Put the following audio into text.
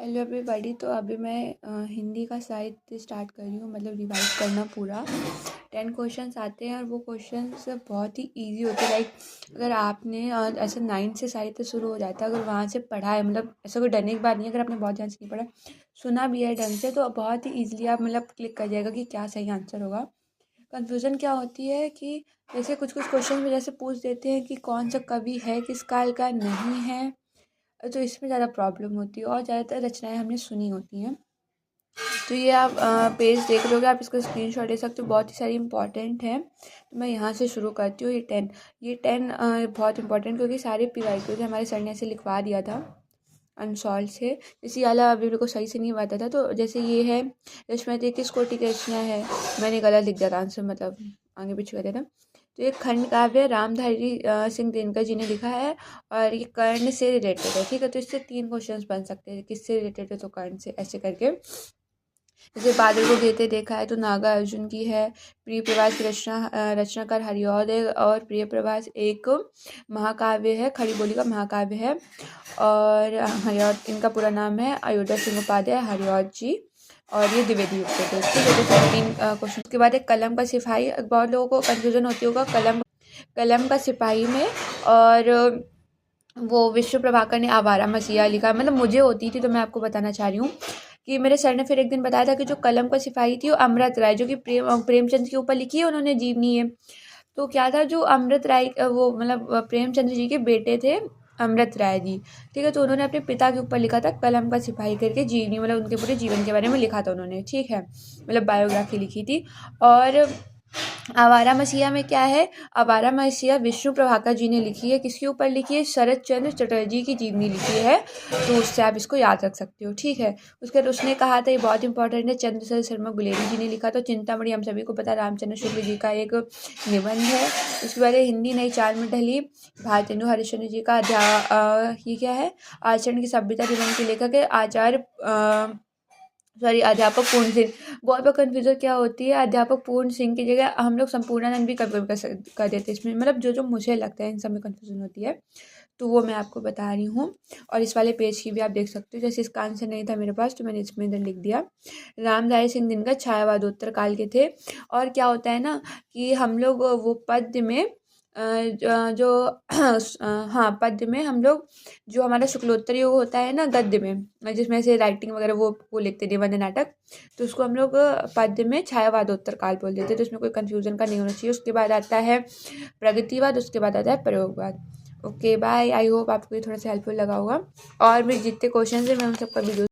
Hello everybody. तो अभी मैं हिंदी का साहित्य स्टार्ट कर रही हूँ, मतलब रिवाइज करना पूरा। 10 क्वेश्चंस आते हैं और वो क्वेश्चंस बहुत ही इजी होते हैं। लाइक अगर आपने ऐसे 9 से साहित्य शुरू हो जाता है, अगर वहाँ से पढ़ा है, मतलब ऐसा कोई डरने की बात नहीं है। अगर आपने बहुत ध्यान से नहीं पढ़ा, सुना भी है ढंग से, तो बहुत ही ईजिली आप मतलब क्लिक कर जाएगा कि क्या सही आंसर होगा। कन्फ्यूज़न क्या होती है कि जैसे कुछ कुछ क्वेश्चन में जैसे पूछ देते हैं कि कौन सा कवि है, किस काल का नहीं है, तो इसमें ज़्यादा प्रॉब्लम होती है। और ज़्यादातर रचनाएं हमने सुनी होती हैं। तो ये आप पेज देख रहे होगे, आप इसको स्क्रीनशॉट ले सकते हो, बहुत ही सारी इंपॉर्टेंट है। तो मैं यहाँ से शुरू करती हूँ। ये टेन बहुत इंपॉर्टेंट, क्योंकि सारे PYQ थे, हमारे सर ने ऐसे लिखवा दिया था अनसॉल्व से। जैसे वाला अभी मेरे को सही से नहीं आता था, तो जैसे ये है रश्मि किस कोटि की रचना है, मैंने गलत लिख दिया था आंसर, मतलब आगे पीछे कर दिया था। तो ये खंड काव्य रामधारी सिंह दिनकर जी ने लिखा है और ये कर्ण से रिलेटेड है। ठीक है, तो इससे 3 क्वेश्चंस बन सकते हैं, किससे रिलेटेड है तो कर्ण से, ऐसे करके। जैसे बादल को घेरते देखा है तो नागा अर्जुन की है। प्रिय प्रवास की रचनाकार हरिऔध और प्रिय प्रवास एक महाकाव्य है, खड़ी बोली का महाकाव्य है। और हरिऔध इनका पूरा नाम है अयोध्या सिंह उपाध्याय हरिऔध जी, और ये द्विवेदी युग के थे। ठीक है, तो 3 क्वेश्चन के बाद एक कलम का सिपाही। बहुत लोगों को कन्फ्यूजन होती होगा कलम का सिपाही में। और वो विश्व प्रभाकर ने आवारा मसीहा लिखा, मतलब मुझे होती थी, तो मैं आपको बताना चाह रही हूँ कि मेरे सर ने फिर एक दिन बताया था कि जो कलम का सिपाही थी वो अमृत राय, जो कि प्रेमचंद के ऊपर लिखी है उन्होंने जीवनी है। तो क्या था, जो अमृत राय वो मतलब प्रेमचंद्र जी के बेटे थे अमृत राय जी। ठीक है, तो उन्होंने अपने पिता के ऊपर लिखा था कलम का सिपाही करके जीवनी, मतलब उनके पूरे जीवन के बारे में लिखा था उन्होंने। ठीक है, मतलब बायोग्राफी लिखी थी। और आवारा मसीहा में क्या है, आवारा मसीहा विष्णु प्रभाकर जी ने लिखी है। किसके ऊपर लिखी है, शरद चंद्र चटर्जी की जीवनी लिखी है। तो उससे आप इसको याद रख सकते हो। ठीक है, उसके बाद उसने कहा था, ये बहुत इंपॉर्टेंट है, चंद्रशेखर शर्मा गुलेरी जी ने लिखा। तो चिंतामणि हम सभी को पता है, रामचंद्र शुक्ल जी का एक निबंध है। उसके बाद हिंदी नई चाल में ढली, भारतेंदु हरिश्चंद्र जी का ये क्या है, आचरण की सभ्यता निबंध के लेखक है आचार्य अध्यापक पूर्ण सिंह। बहुत बार कन्फ्यूजन क्या होती है, अध्यापक पूर्ण सिंह की जगह हम लोग संपूर्णानंद भी कभी कर देते हैं इसमें, मतलब जो जो मुझे लगता है इन सब में कन्फ्यूजन होती है, तो वो मैं आपको बता रही हूँ। और इस वाले पेज की भी आप देख सकते हो, जैसे इसका आंसर नहीं था मेरे पास तो मैंने इसमें इधर लिख दिया। रामधारी सिंह दिनकर छायावादोत्तर काल के थे। और क्या होता है ना कि हम लोग वो पद्य में जो हाँ, पद्य में हम लोग जो हमारा शुक्लोत्तर योग होता है ना गद्य में, जिसमें से राइटिंग वगैरह वो लिखते थे वंदे नाटक, तो उसको हम लोग पद्य में छायावादोत्तर काल बोल देते, तो इसमें कोई कन्फ्यूजन का नहीं होना चाहिए। उसके बाद आता है प्रगतिवाद, उसके बाद आता है प्रयोगवाद। ओके बाय, आई होप आपको ये थोड़ा सा हेल्पफुल लगा होगा। और मेरे जितने क्वेश्चन है मैं उन सबका वीडियो